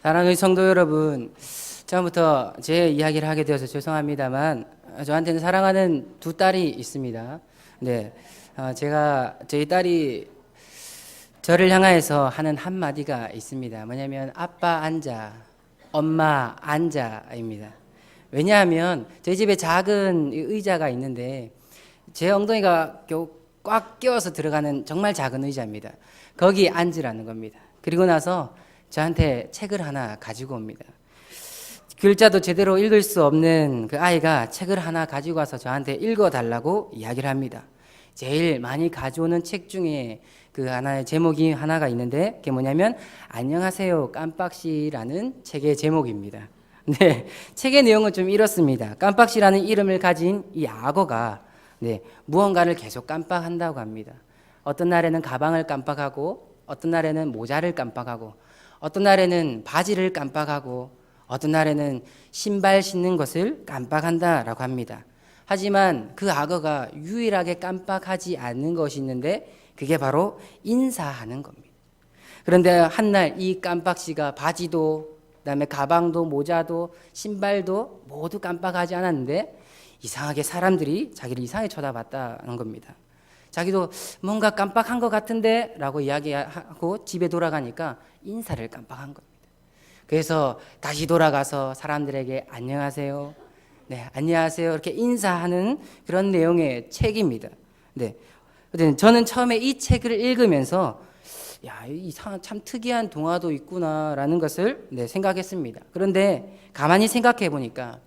사랑하는 성도 여러분, 처음부터 제 이야기를 하게 되어서 죄송합니다만 저한테는 사랑하는 두 딸이 있습니다. 네, 저희 딸이 저를 향해서 하는 한마디가 있습니다. 뭐냐면 아빠 앉아, 엄마 앉아입니다. 왜냐하면 저희 집에 작은 의자가 있는데 제 엉덩이가 겨우 꽉 끼워서 들어가는 정말 작은 의자입니다. 거기 앉으라는 겁니다. 그리고 나서 저한테 책을 하나 가지고 옵니다. 글자도 제대로 읽을 수 없는 그 아이가 책을 하나 가지고 와서 저한테 읽어달라고 이야기를 합니다. 제일 많이 가져오는 책 중에 그 하나의 제목이 하나가 있는데 그게 뭐냐면 안녕하세요 깜빡씨라는 책의 제목입니다. 네, 책의 내용은 좀 이렇습니다. 깜빡씨라는 이름을 가진 이 악어가 무언가를 계속 깜빡한다고 합니다. 어떤 날에는 가방을 깜빡하고 어떤 날에는 모자를 깜빡하고 어떤 날에는 바지를 깜빡하고 어떤 날에는 신발 신는 것을 깜빡한다라고 합니다. 하지만 그 악어가 유일하게 깜빡하지 않는 것이 있는데 그게 바로 인사하는 겁니다. 그런데 한날 이 깜빡씨가 바지도 그다음에 가방도 모자도 신발도 모두 깜빡하지 않았는데 이상하게 사람들이 자기를 이상하게 쳐다봤다는 겁니다. 자기도 뭔가 깜빡한 것 같은데 라고 이야기하고 집에 돌아가니까 인사를 깜빡한 겁니다. 그래서 다시 돌아가서 사람들에게 안녕하세요. 네, 안녕하세요. 이렇게 인사하는 그런 내용의 책입니다. 네. 저는 처음에 이 책을 읽으면서 참 특이한 동화도 있구나라는 것을 생각했습니다. 그런데 가만히 생각해 보니까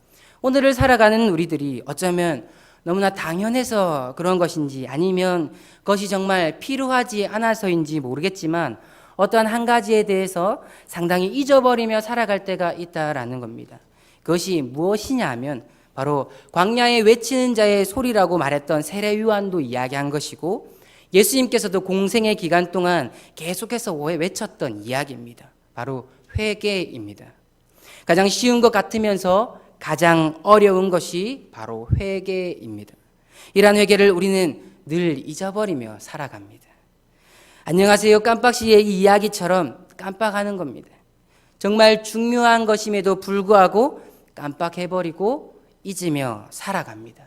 오늘을 살아가는 우리들이 어쩌면 너무나 당연해서 그런 것인지 아니면 그것이 정말 필요하지 않아서인지 모르겠지만 어떠한 한 가지에 대해서 상당히 잊어버리며 살아갈 때가 있다라는 겁니다. 그것이 무엇이냐 하면 바로 광야에 외치는 자의 소리라고 말했던 세례 요한도 이야기한 것이고 예수님께서도 공생의 기간 동안 계속해서 외쳤던 이야기입니다. 바로 회개입니다. 가장 쉬운 것 같으면서 가장 어려운 것이 바로 회개입니다. 이러한 회개를 우리는 늘 잊어버리며 살아갑니다. 안녕하세요 깜빡씨의 이 이야기처럼 깜빡하는 겁니다. 정말 중요한 것임에도 불구하고 깜빡해버리고 잊으며 살아갑니다.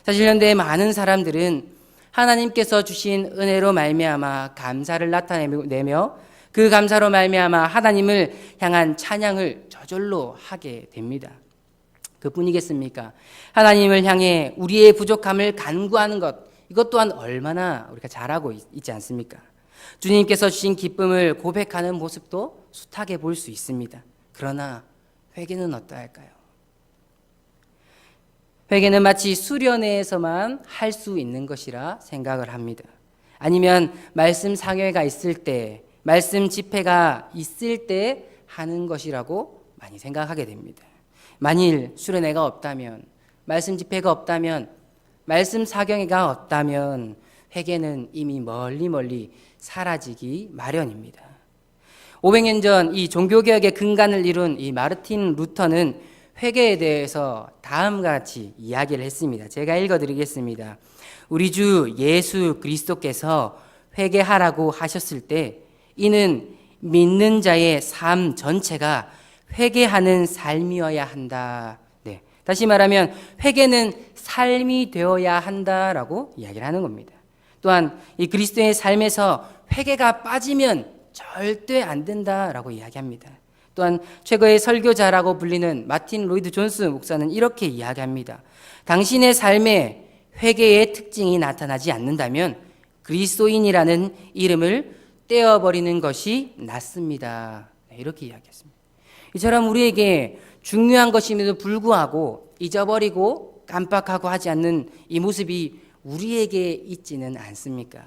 사실 현대의 많은 사람들은 하나님께서 주신 은혜로 말미암아 감사를 나타내며 그 감사로 말미암아 하나님을 향한 찬양을 저절로 하게 됩니다. 그뿐이겠습니까? 하나님을 향해 우리의 부족함을 간구하는 것, 이것 또한 얼마나 우리가 잘하고 있지 않습니까? 주님께서 주신 기쁨을 고백하는 모습도 숱하게 볼 수 있습니다. 그러나 회개는 어떠할까요? 회개는 마치 수련회에서만 할 수 있는 것이라 생각을 합니다. 아니면 말씀 상회가 있을 때, 말씀 집회가 있을 때 하는 것이라고 많이 생각하게 됩니다. 만일 수련회가 없다면, 말씀 집회가 없다면, 말씀 사경회가 없다면 회개는 이미 멀리 사라지기 마련입니다. 500년 전 이 종교개혁의 근간을 이룬 이 마르틴 루터는 회개에 대해서 다음과 같이 이야기를 했습니다. 제가 읽어드리겠습니다. 우리 주 예수 그리스도께서 회개하라고 하셨을 때 이는 믿는 자의 삶 전체가 회개하는 삶이어야 한다. 다시 말하면 회개는 삶이 되어야 한다라고 이야기를 하는 겁니다. 또한 이 그리스도의 삶에서 회개가 빠지면 절대 안 된다라고 이야기합니다. 또한 최고의 설교자라고 불리는 마틴 로이드 존스 목사는 이렇게 이야기합니다. 당신의 삶에 회개의 특징이 나타나지 않는다면 그리스도인이라는 이름을 떼어버리는 것이 낫습니다. 이렇게 이야기했습니다. 이처럼 우리에게 중요한 것임에도 불구하고 잊어버리고 깜빡하고 하지 않는 이 모습이 우리에게 있지는 않습니까?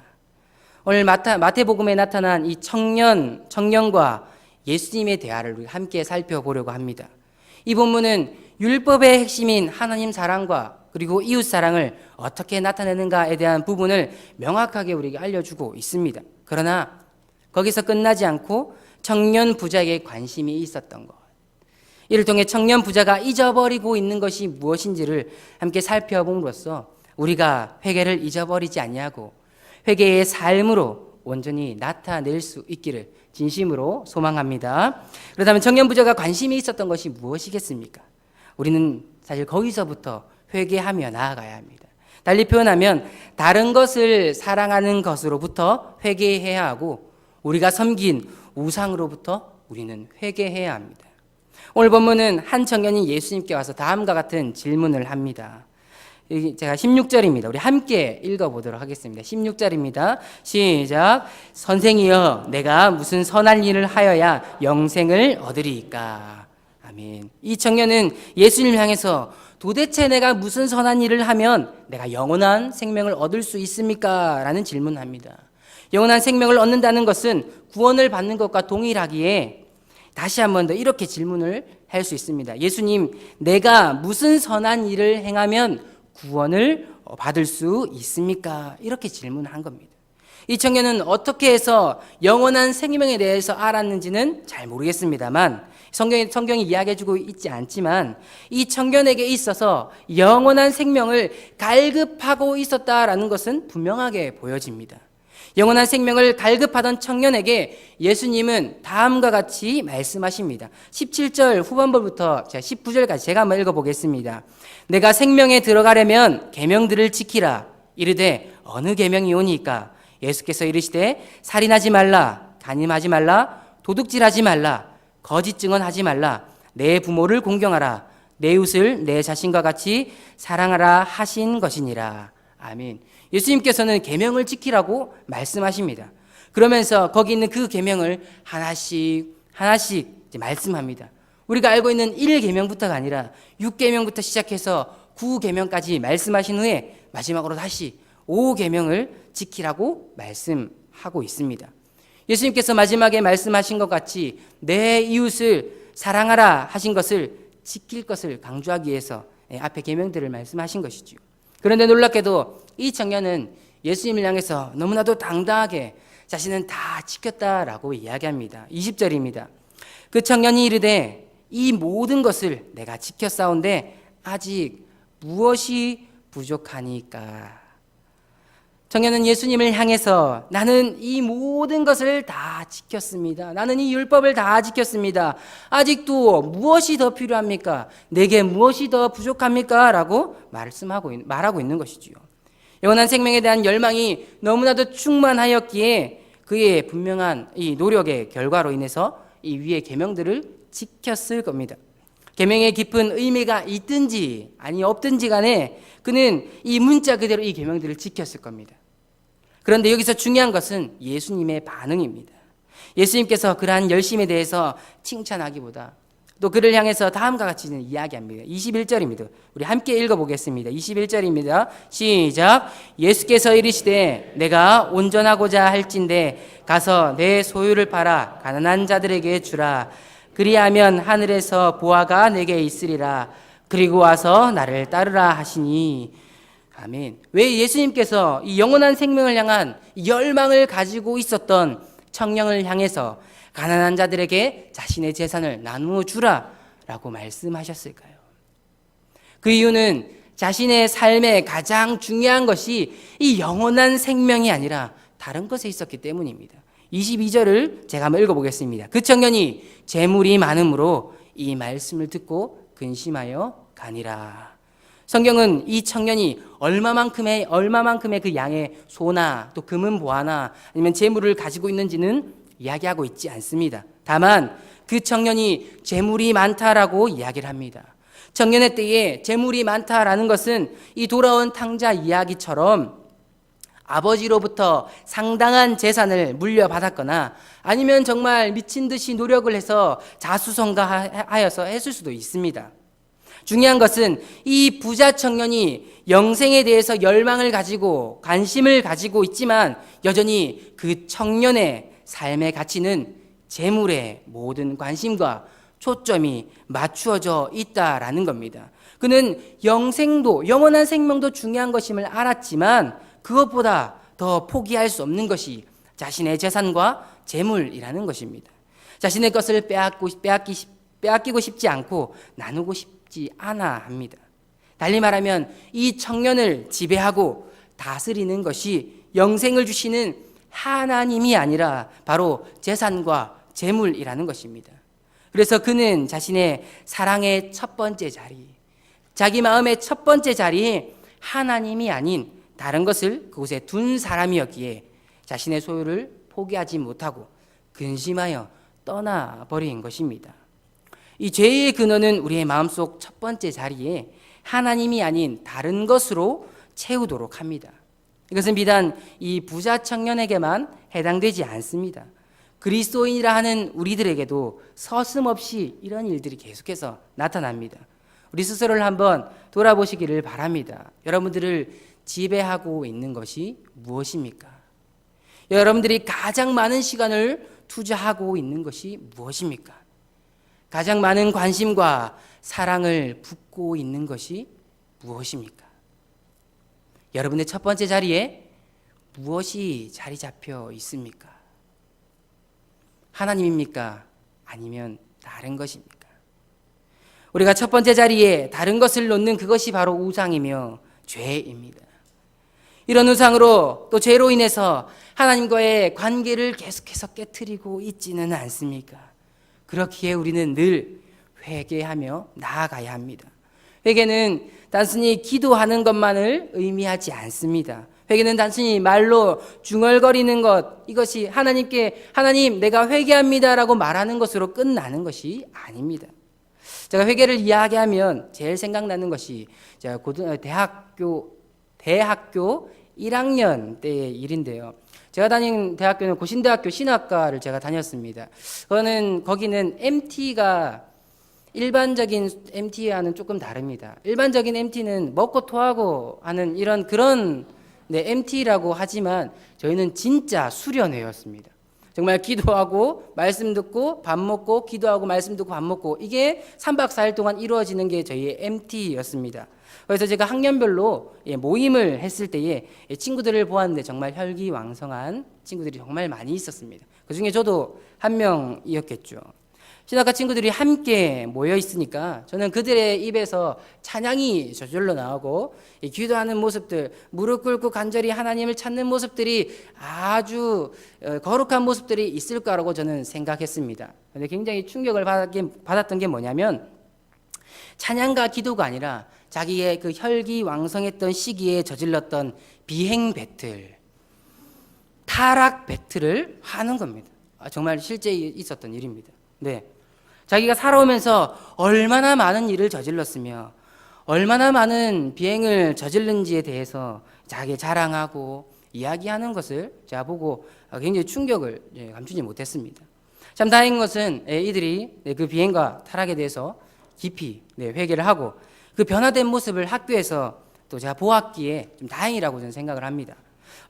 오늘 마태복음에 나타난 이 청년과 예수님의 대화를 우리 함께 살펴보려고 합니다. 이 본문은 율법의 핵심인 하나님 사랑과 그리고 이웃 사랑을 어떻게 나타내는가에 대한 부분을 명확하게 우리에게 알려주고 있습니다. 그러나 거기서 끝나지 않고 청년 부자에게 관심이 있었던 것, 이를 통해 청년 부자가 잊어버리고 있는 것이 무엇인지를 함께 살펴봄으로써 우리가 회개를 잊어버리지 아니하고 회개의 삶으로 온전히 나타낼 수 있기를 진심으로 소망합니다. 그렇다면 청년 부자가 관심이 있었던 것이 무엇이겠습니까? 우리는 사실 거기서부터 회개하며 나아가야 합니다. 달리 표현하면 다른 것을 사랑하는 것으로부터 회개해야 하고 우리가 섬긴 우상으로부터 우리는 회개해야 합니다. 오늘 본문은 한 청년이 예수님께 와서 다음과 같은 질문을 합니다. 제가 16절입니다. 우리 함께 읽어보도록 하겠습니다. 16절입니다. 시작. 선생이여, 내가 무슨 선한 일을 하여야 영생을 얻으리이까? 아멘. 이 청년은 예수님을 향해서 도대체 내가 무슨 선한 일을 하면 내가 영원한 생명을 얻을 수 있습니까? 라는 질문을 합니다. 영원한 생명을 얻는다는 것은 구원을 받는 것과 동일하기에 다시 한 번 더 이렇게 질문을 할 수 있습니다. 예수님, 내가 무슨 선한 일을 행하면 구원을 받을 수 있습니까? 이렇게 질문한 겁니다. 이 청년은 어떻게 해서 영원한 생명에 대해서 알았는지는 잘 모르겠습니다만 성경이 이야기해주고 있지 않지만 이 청년에게 있어서 영원한 생명을 갈급하고 있었다라는 것은 분명하게 보여집니다. 영원한 생명을 갈급하던 청년에게 예수님은 다음과 같이 말씀하십니다. 17절 후반부부터 19절까지 제가 한번 읽어보겠습니다. 내가 생명에 들어가려면 계명들을 지키라. 이르되 어느 계명이오니까? 예수께서 이르시되 살인하지 말라, 간음하지 말라, 도둑질하지 말라, 거짓 증언하지 말라, 내 부모를 공경하라, 내 이웃을 내 자신과 같이 사랑하라 하신 것이니라. 아멘. 예수님께서는 계명을 지키라고 말씀하십니다. 그러면서 거기 있는 그 계명을 하나씩 말씀합니다. 우리가 알고 있는 1계명부터가 아니라 6계명부터 시작해서 9계명까지 말씀하신 후에 마지막으로 다시 5계명을 지키라고 말씀하고 있습니다. 예수님께서 마지막에 말씀하신 것 같이 내 이웃을 사랑하라 하신 것을 지킬 것을 강조하기 위해서 앞에 계명들을 말씀하신 것이죠. 그런데 놀랍게도 이 청년은 예수님을 향해서 너무나도 당당하게 자신은 다 지켰다라고 이야기합니다. 20절입니다. 그 청년이 이르되 이 모든 것을 내가 지켰사온데 아직 무엇이 부족하니까? 청년은 예수님을 향해서 나는 이 모든 것을 다 지켰습니다. 나는 이 율법을 다 지켰습니다. 아직도 무엇이 더 필요합니까? 내게 무엇이 더 부족합니까? 라고 말하고 있는 것이지요. 영원한 생명에 대한 열망이 너무나도 충만하였기에 그의 분명한 이 노력의 결과로 인해서 이 위의 계명들을 지켰을 겁니다. 계명의 깊은 의미가 있든지 아니 없든지 간에 그는 이 문자 그대로 이 계명들을 지켰을 겁니다. 그런데 여기서 중요한 것은 예수님의 반응입니다. 예수님께서 그러한 열심에 대해서 칭찬하기보다 또 그를 향해서 다음과 같이 이야기합니다. 21절입니다. 우리 함께 읽어보겠습니다. 21절입니다. 시작. 예수께서 이르시되 내가 온전하고자 할진대 가서 내 소유를 팔아 가난한 자들에게 주라. 그리하면 하늘에서 보화가 내게 있으리라. 그리고 와서 나를 따르라 하시니. 아멘. 왜 예수님께서 이 영원한 생명을 향한 열망을 가지고 있었던 청년을 향해서 가난한 자들에게 자신의 재산을 나누어 주라 라고 말씀하셨을까요? 그 이유는 자신의 삶에 가장 중요한 것이 이 영원한 생명이 아니라 다른 것에 있었기 때문입니다. 22절을 제가 한번 읽어보겠습니다. 그 청년이 재물이 많음으로 이 말씀을 듣고 근심하여 가니라. 성경은 이 청년이 얼마만큼의 그 양의 소나 또 금은 보화나 아니면 재물을 가지고 있는지는 이야기하고 있지 않습니다. 다만 그 청년이 재물이 많다라고 이야기를 합니다. 청년의 때에 재물이 많다라는 것은 이 돌아온 탕자 이야기처럼 아버지로부터 상당한 재산을 물려받았거나 아니면 정말 미친 듯이 노력을 해서 자수성가하여서 했을 수도 있습니다. 중요한 것은 이 부자 청년이 영생에 대해서 열망을 가지고 관심을 가지고 있지만 여전히 그 청년의 삶의 가치는 재물에 모든 관심과 초점이 맞추어져 있다라는 겁니다. 그는 영생도 영원한 생명도 중요한 것임을 알았지만 그것보다 더 포기할 수 없는 것이 자신의 재산과 재물이라는 것입니다. 자신의 것을 빼앗기고 싶지 않고 나누고 싶지 않아 합니다. 달리 말하면 이 청년을 지배하고 다스리는 것이 영생을 주시는 하나님이 아니라 바로 재산과 재물이라는 것입니다. 그래서 그는 자신의 사랑의 첫 번째 자리, 자기 마음의 첫 번째 자리에 하나님이 아닌 다른 것을 그곳에 둔 사람이었기에 자신의 소유를 포기하지 못하고 근심하여 떠나버린 것입니다. 이 죄의 근원은 우리의 마음속 첫 번째 자리에 하나님이 아닌 다른 것으로 채우도록 합니다. 이것은 비단 이 부자 청년에게만 해당되지 않습니다. 그리스도인이라 하는 우리들에게도 서슴없이 이런 일들이 계속해서 나타납니다. 우리 스스로를 한번 돌아보시기를 바랍니다. 여러분들을 지배하고 있는 것이 무엇입니까? 여러분들이 가장 많은 시간을 투자하고 있는 것이 무엇입니까? 가장 많은 관심과 사랑을 붓고 있는 것이 무엇입니까? 여러분의 첫 번째 자리에 무엇이 자리 잡혀 있습니까? 하나님입니까? 아니면 다른 것입니까? 우리가 첫 번째 자리에 다른 것을 놓는 그것이 바로 우상이며 죄입니다. 이런 우상으로 또 죄로 인해서 하나님과의 관계를 계속해서 깨트리고 있지는 않습니까? 그렇기에 우리는 늘 회개하며 나아가야 합니다. 회개는 단순히 기도하는 것만을 의미하지 않습니다. 회개는 단순히 말로 중얼거리는 것, 이것이 하나님께 하나님 내가 회개합니다라고 말하는 것으로 끝나는 것이 아닙니다. 제가 회개를 이야기하면 제일 생각나는 것이 제가 대학교 1학년 때의 일인데요. 제가 다닌 대학교는 고신대학교 신학과를 제가 다녔습니다. 거기는 MT가 일반적인 MT와는 조금 다릅니다. 일반적인 MT는 먹고 토하고 하는 그런 MT라고 하지만 저희는 진짜 수련회였습니다. 정말 기도하고 말씀 듣고 밥 먹고 기도하고 말씀 듣고 밥 먹고 이게 3박 4일 동안 이루어지는 게 저희의 MT였습니다. 그래서 제가 학년별로 모임을 했을 때에 친구들을 보았는데 정말 혈기왕성한 친구들이 정말 많이 있었습니다. 그중에 저도 한 명이었겠죠. 신학과 친구들이 함께 모여 있으니까 저는 그들의 입에서 찬양이 저절로 나오고 기도하는 모습들, 무릎 꿇고 간절히 하나님을 찾는 모습들이 아주 거룩한 모습들이 있을 거라고 저는 생각했습니다. 그런데 굉장히 충격을 받았던 게 뭐냐면 찬양과 기도가 아니라 자기의 그 혈기왕성했던 시기에 저질렀던 비행 배틀, 타락 배틀을 하는 겁니다. 정말 실제 있었던 일입니다. 네. 자기가 살아오면서 얼마나 많은 일을 저질렀으며 얼마나 많은 비행을 저질른지에 대해서 자기 자랑하고 이야기하는 것을 제가 보고 굉장히 충격을 감추지 못했습니다. 참 다행인 것은 이들이 그 비행과 타락에 대해서 깊이 회개를 하고 그 변화된 모습을 학교에서 또 제가 보았기에 좀 다행이라고 저는 생각을 합니다.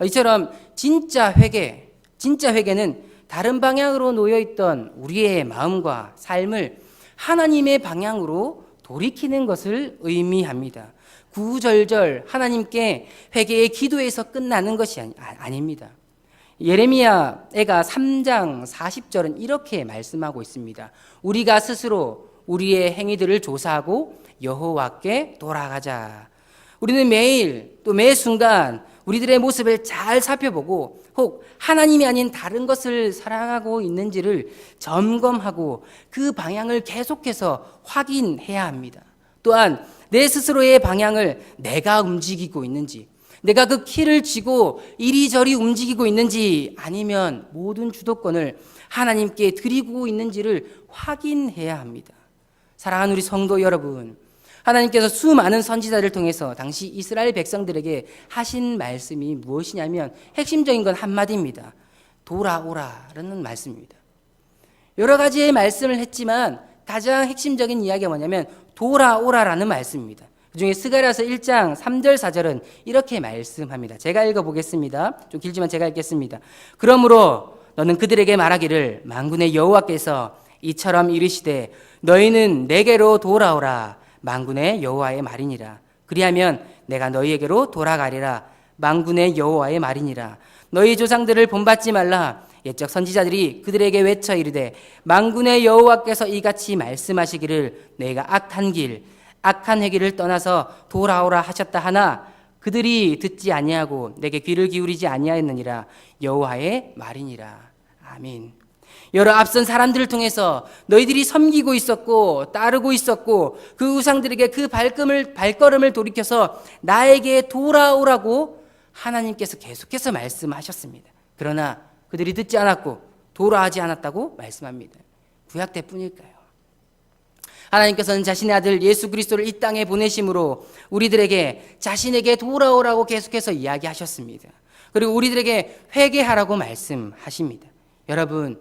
이처럼 진짜 회개는 다른 방향으로 놓여있던 우리의 마음과 삶을 하나님의 방향으로 돌이키는 것을 의미합니다. 구절절 하나님께 회개의 기도에서 끝나는 것이 아닙니다. 예레미야가 3장 40절은 이렇게 말씀하고 있습니다. 우리가 스스로 우리의 행위들을 조사하고 여호와께 돌아가자. 우리는 매일 또 매 순간 우리들의 모습을 잘 살펴보고 혹 하나님이 아닌 다른 것을 사랑하고 있는지를 점검하고 그 방향을 계속해서 확인해야 합니다. 또한 내 스스로의 방향을 내가 움직이고 있는지, 내가 그 키를 쥐고 이리저리 움직이고 있는지 아니면 모든 주도권을 하나님께 드리고 있는지를 확인해야 합니다. 사랑하는 우리 성도 여러분, 하나님께서 수많은 선지자를 통해서 당시 이스라엘 백성들에게 하신 말씀이 무엇이냐면 핵심적인 건 한마디입니다. 돌아오라라는 말씀입니다. 여러 가지의 말씀을 했지만 가장 핵심적인 이야기가 뭐냐면 돌아오라라는 말씀입니다. 그중에 스가랴서 1장 3절 4절은 이렇게 말씀합니다. 제가 읽어보겠습니다. 좀 길지만 제가 읽겠습니다. 그러므로 너는 그들에게 말하기를 만군의 여호와께서 이처럼 이르시되 너희는 내게로 돌아오라. 만군의 여호와의 말이니라. 그리하면 내가 너희에게로 돌아가리라. 만군의 여호와의 말이니라. 너희 조상들을 본받지 말라. 옛적 선지자들이 그들에게 외쳐 이르되 만군의 여호와께서 이같이 말씀하시기를 너희가 악한 길 악한 행위를 떠나서 돌아오라 하셨다 하나 그들이 듣지 아니하고 내게 귀를 기울이지 아니하였느니라. 여호와의 말이니라. 아멘. 여러 앞선 사람들을 통해서 너희들이 섬기고 있었고 따르고 있었고 그 우상들에게 그 발걸음을 돌이켜서 나에게 돌아오라고 하나님께서 계속해서 말씀하셨습니다. 그러나 그들이 듣지 않았고 돌아오지 않았다고 말씀합니다. 구약 때뿐일까요? 하나님께서는 자신의 아들 예수 그리스도를 이 땅에 보내심으로 우리들에게 자신에게 돌아오라고 계속해서 이야기하셨습니다. 그리고 우리들에게 회개하라고 말씀하십니다. 여러분,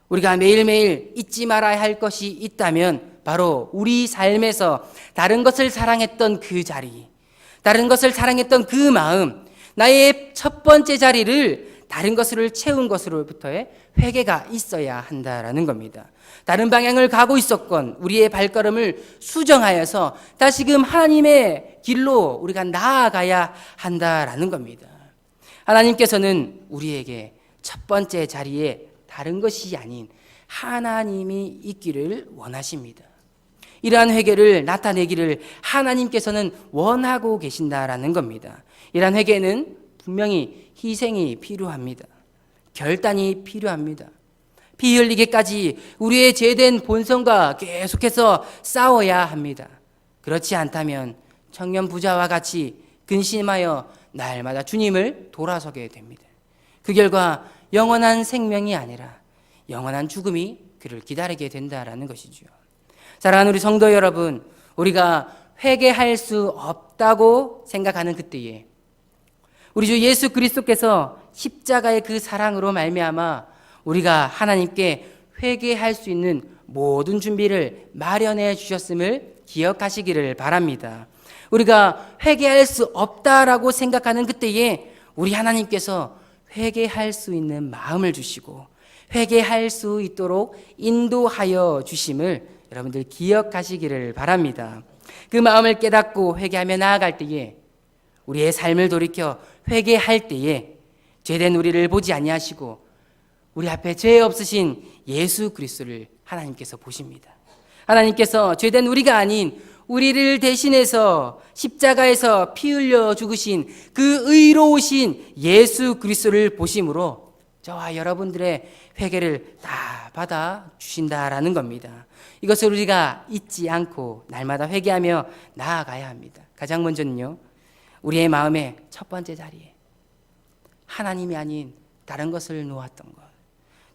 우리가 매일매일 잊지 말아야 할 것이 있다면 바로 우리 삶에서 다른 것을 사랑했던 그 자리, 다른 것을 사랑했던 그 마음, 나의 첫 번째 자리를 다른 것으로 채운 것으로부터의 회개가 있어야 한다라는 겁니다. 다른 방향을 가고 있었건 우리의 발걸음을 수정하여서 다시금 하나님의 길로 우리가 나아가야 한다라는 겁니다. 하나님께서는 우리에게 첫 번째 자리에 다른 것이 아닌 하나님이 있기를 원하십니다. 이러한 회개를 나타내기를 하나님께서는 원하고 계신다라는 겁니다. 이러한 회개는 분명히 희생이 필요합니다. 결단이 필요합니다. 피 흘리기까지 우리의 죄된 본성과 계속해서 싸워야 합니다. 그렇지 않다면 청년 부자와 같이 근심하여 날마다 주님을 돌아서게 됩니다. 그 결과 영원한 생명이 아니라 영원한 죽음이 그를 기다리게 된다라는 것이죠. 사랑하는 우리 성도 여러분, 우리가 회개할 수 없다고 생각하는 그때에 우리 주 예수 그리스도께서 십자가의 그 사랑으로 말미암아 우리가 하나님께 회개할 수 있는 모든 준비를 마련해 주셨음을 기억하시기를 바랍니다. 우리가 회개할 수 없다라고 생각하는 그때에 우리 하나님께서 회개할 수 있는 마음을 주시고 회개할 수 있도록 인도하여 주심을 여러분들 기억하시기를 바랍니다. 그 마음을 깨닫고 회개하며 나아갈 때에 우리의 삶을 돌이켜 회개할 때에 죄된 우리를 보지 아니하시고 우리 앞에 죄 없으신 예수 그리스도를 하나님께서 보십니다. 하나님께서 죄된 우리가 아닌 우리를 대신해서 십자가에서 피 흘려 죽으신 그 의로우신 예수 그리스도를 보심으로 저와 여러분들의 회개를 다 받아 주신다라는 겁니다. 이것을 우리가 잊지 않고 날마다 회개하며 나아가야 합니다. 가장 먼저는요, 우리의 마음의 첫 번째 자리에 하나님이 아닌 다른 것을 놓았던 것,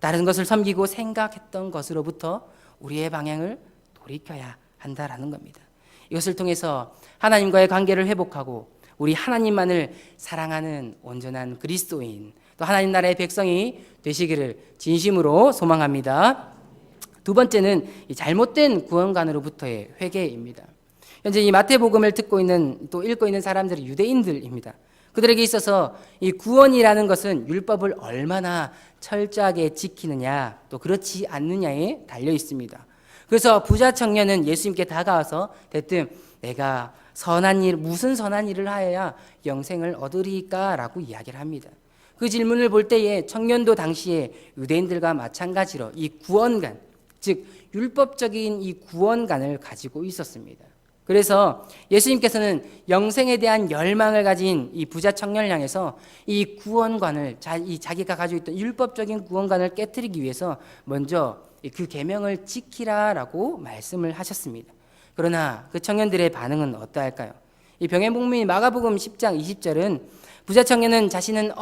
다른 것을 섬기고 생각했던 것으로부터 우리의 방향을 돌이켜야 한다라는 겁니다. 이것을 통해서 하나님과의 관계를 회복하고 우리 하나님만을 사랑하는 온전한 그리스도인, 또 하나님 나라의 백성이 되시기를 진심으로 소망합니다. 두 번째는 이 잘못된 구원관으로부터의 회개입니다. 현재 이 마태복음을 듣고 있는 또 읽고 있는 사람들이 유대인들입니다. 그들에게 있어서 이 구원이라는 것은 율법을 얼마나 철저하게 지키느냐 또 그렇지 않느냐에 달려 있습니다. 그래서 부자 청년은 예수님께 다가와서 대뜸 내가 선한 일, 무슨 선한 일을 하여야 영생을 얻으리까라고 이야기를 합니다. 그 질문을 볼 때에 청년도 당시에 유대인들과 마찬가지로 이 구원관, 즉 율법적인 이 구원관을 가지고 있었습니다. 그래서 예수님께서는 영생에 대한 열망을 가진 이 부자 청년을 향해서 이 구원관을 자기가 가지고 있던 율법적인 구원관을 깨트리기 위해서 먼저 그 계명을 지키라라고 말씀을 하셨습니다. 그러나 그 청년들의 반응은 어떠할까요? 이 병행복음인 마가복음 10장 20절은 부자 청년은 자신은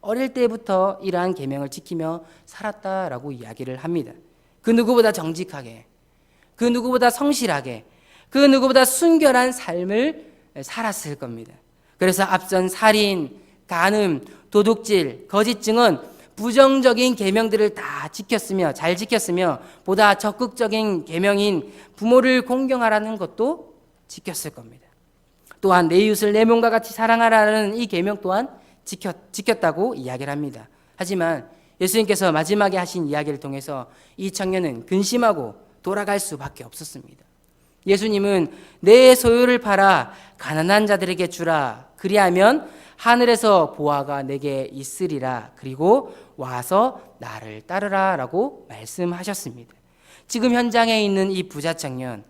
어릴 때부터 이러한 계명을 지키며 살았다라고 이야기를 합니다. 그 누구보다 정직하게, 그 누구보다 성실하게, 그 누구보다 순결한 삶을 살았을 겁니다. 그래서 앞선 살인, 간음, 도둑질, 거짓 증언, 부정적인 계명들을 다 지켰으며 잘 지켰으며 보다 적극적인 계명인 부모를 공경하라는 것도 지켰을 겁니다. 또한 내 이웃을 내 몸과 같이 사랑하라는 이 계명 또한 지켰다고 이야기를 합니다. 하지만 예수님께서 마지막에 하신 이야기를 통해서 이 청년은 근심하고 돌아갈 수밖에 없었습니다. 예수님은 내 소유를 팔아 가난한 자들에게 주라. 그리하면 하늘에서 보화가 내게 있으리라. 그리고 와서 나를 따르라 라고 말씀하셨습니다. 지금 현장에 있는 이 부자 청년,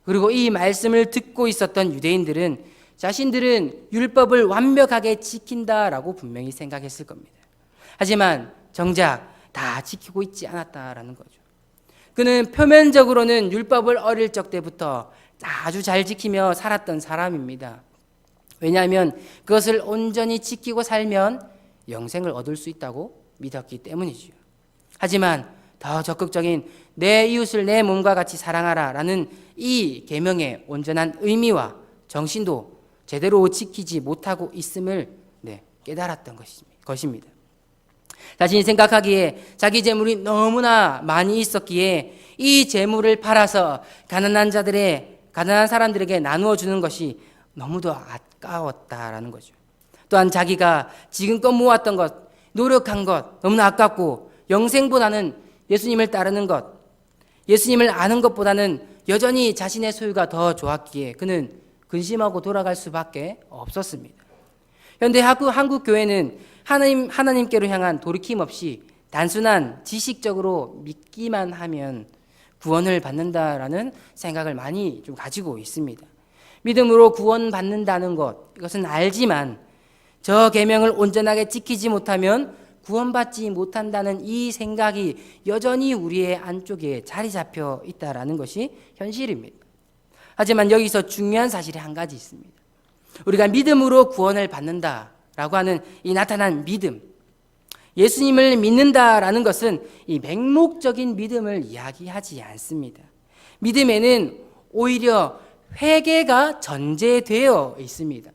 그리고 이 말씀을 듣고 있었던 유대인들은 자신들은 율법을 완벽하게 지킨다라고 분명히 생각했을 겁니다. 하지만 정작 다 지키고 있지 않았다라는 거죠. 그는 표면적으로는 율법을 어릴 적 때부터 아주 잘 지키며 살았던 사람입니다. 왜냐하면 그것을 온전히 지키고 살면 영생을 얻을 수 있다고 믿었기 때문이죠. 하지만 더 적극적인 내 이웃을 내 몸과 같이 사랑하라라는 이 계명의 온전한 의미와 정신도 제대로 지키지 못하고 있음을 깨달았던 것입니다. 자신이 생각하기에 자기 재물이 너무나 많이 있었기에 이 재물을 팔아서 가난한 사람들에게 나누어 주는 것이 너무도 아까웠다라는 거죠. 또한 자기가 지금껏 모았던 것, 노력한 것 너무나 아깝고 영생보다는 예수님을 따르는 것, 예수님을 아는 것보다는 여전히 자신의 소유가 더 좋았기에 그는 근심하고 돌아갈 수밖에 없었습니다. 현대 한국 교회는 하나님께로 향한 돌이킴 없이 단순한 지식적으로 믿기만 하면 구원을 받는다라는 생각을 많이 좀 가지고 있습니다. 믿음으로 구원받는다는 것, 이것은 알지만 저 계명을 온전하게 지키지 못하면 구원받지 못한다는 이 생각이 여전히 우리의 안쪽에 자리 잡혀 있다라는 것이 현실입니다. 하지만 여기서 중요한 사실이 한 가지 있습니다. 우리가 믿음으로 구원을 받는다라고 하는 이 나타난 믿음, 예수님을 믿는다라는 것은 이 맹목적인 믿음을 이야기하지 않습니다. 믿음에는 오히려 회개가 전제되어 있습니다.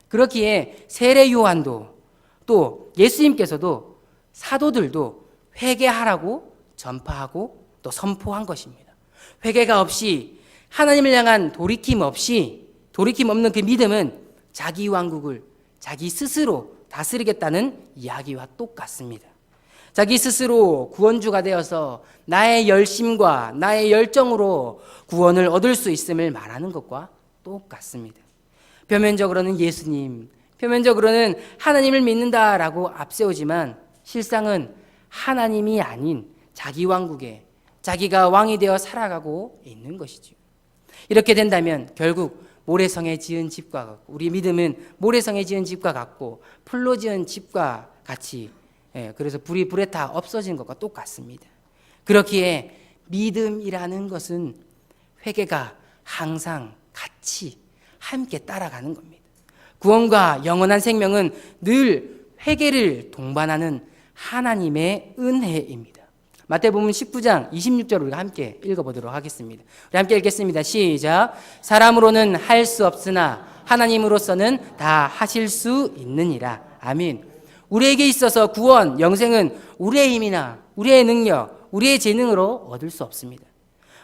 그렇기에 세례 요한도 또 예수님께서도 사도들도 회개하라고 전파하고 또 선포한 것입니다. 회개가 없이 하나님을 향한 돌이킴 없는 그 믿음은 자기 왕국을 자기 스스로 다스리겠다는 이야기와 똑같습니다. 자기 스스로 구원주가 되어서 나의 열심과 나의 열정으로 구원을 얻을 수 있음을 말하는 것과 똑같습니다. 표면적으로는 예수님, 표면적으로는 하나님을 믿는다라고 앞세우지만 실상은 하나님이 아닌 자기 왕국에 자기가 왕이 되어 살아가고 있는 것이죠. 이렇게 된다면 결국 모래성에 지은 집과 같고, 우리 믿음은 모래성에 지은 집과 같고 풀로 지은 집과 같이, 그래서 불이 불에 타 없어진 것과 똑같습니다. 그렇기에 믿음이라는 것은 회개가 항상 같이 함께 따라가는 겁니다. 구원과 영원한 생명은 늘 회개를 동반하는 하나님의 은혜입니다. 마태복음 19장 26절을 우리가 함께 읽어보도록 하겠습니다. 우리 함께 읽겠습니다. 시작. 사람으로는 할 수 없으나 하나님으로서는 다 하실 수 있느니라. 아멘. 우리에게 있어서 구원, 영생은 우리의 힘이나 우리의 능력, 우리의 재능으로 얻을 수 없습니다.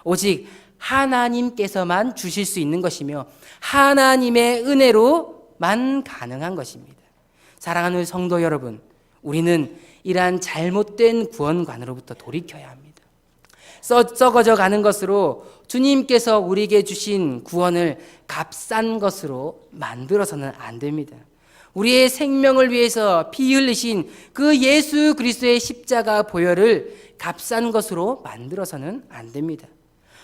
오직 하나님께서만 주실 수 있는 것이며 하나님의 은혜로만 가능한 것입니다. 사랑하는 성도 여러분, 우리는 이러한 잘못된 구원관으로부터 돌이켜야 합니다. 썩어져 가는 것으로 주님께서 우리에게 주신 구원을 값싼 것으로 만들어서는 안 됩니다. 우리의 생명을 위해서 피 흘리신 그 예수 그리스도의 십자가 보혈을 값싼 것으로 만들어서는 안 됩니다.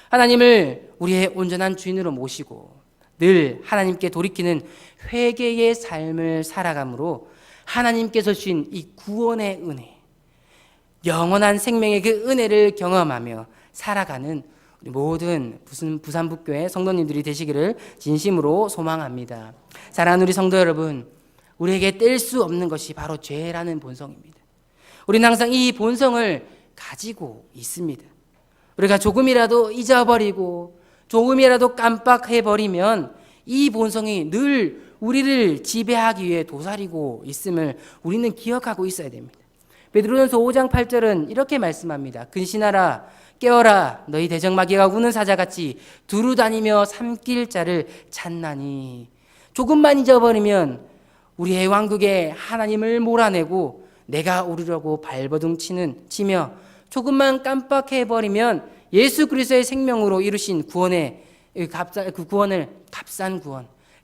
하나님을 우리의 온전한 주인으로 모시고 늘 하나님께 돌이키는 회개의 삶을 살아감으로 하나님께서 주신 이 구원의 은혜, 영원한 생명의 그 은혜를 경험하며 살아가는 우리 모든 부산북교회 성도님들이 되시기를 진심으로 소망합니다. 사랑하는 우리 성도 여러분, 우리에게 뗄 수 없는 것이 바로 죄라는 본성입니다. 우리는 항상 이 본성을 가지고 있습니다. 우리가 조금이라도 잊어버리고 조금이라도 깜빡해버리면 이 본성이 늘 우리를 지배하기 위해 도사리고 있음을 우리는 기억하고 있어야 됩니다. 베드로전서 5장 8절은 이렇게 말씀합니다. 근신하라, 깨어라, 너희 대적마귀가 우는 사자같이 두루 다니며 삼킬 자를 찾나니. 조금만 잊어버리면 우리의 왕국에 하나님을 몰아내고 내가 오르려고 발버둥 치며 조금만 깜빡해버리면 예수 그리스도의 생명으로 이루신 그 구원을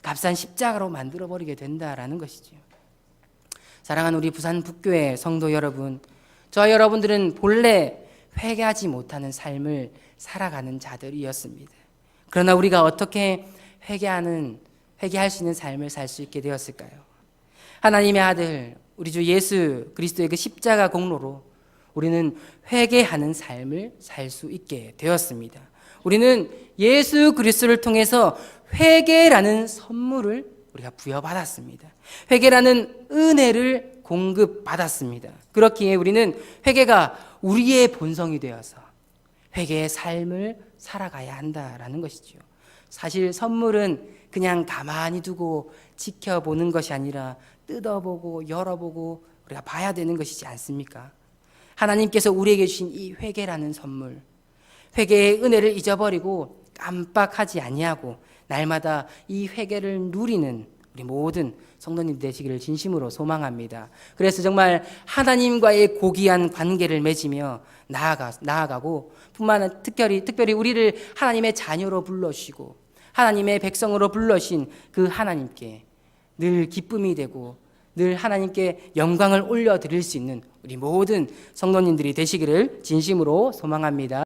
값싼 십자가로 만들어버리게 된다라는 것이죠. 사랑하는 우리 부산 북교회 성도 여러분, 저 여러분들은 본래 회개하지 못하는 삶을 살아가는 자들이었습니다. 그러나 우리가 어떻게 회개할 수 있는 삶을 살 수 있게 되었을까요? 하나님의 아들 우리 주 예수 그리스도의 그 십자가 공로로 우리는 회개하는 삶을 살 수 있게 되었습니다. 우리는 예수 그리스도를 통해서 회개라는 선물을 우리가 부여받았습니다. 회개라는 은혜를 공급받았습니다. 그렇기에 우리는 회개가 우리의 본성이 되어서 회개의 삶을 살아가야 한다라는 것이죠. 사실 선물은 그냥 가만히 두고 지켜보는 것이 아니라 뜯어보고 열어보고 우리가 봐야 되는 것이지 않습니까? 하나님께서 우리에게 주신 이 회개라는 선물, 회개의 은혜를 잊어버리고 깜빡하지 아니하고 날마다 이 회개를 누리는 우리 모든 성도님 되시기를 진심으로 소망합니다. 그래서 정말 하나님과의 고귀한 관계를 맺으며 나아가고 특별히 우리를 하나님의 자녀로 불러주시고 하나님의 백성으로 불러신 그 하나님께 늘 기쁨이 되고 늘 하나님께 영광을 올려드릴 수 있는 우리 모든 성도님들이 되시기를 진심으로 소망합니다.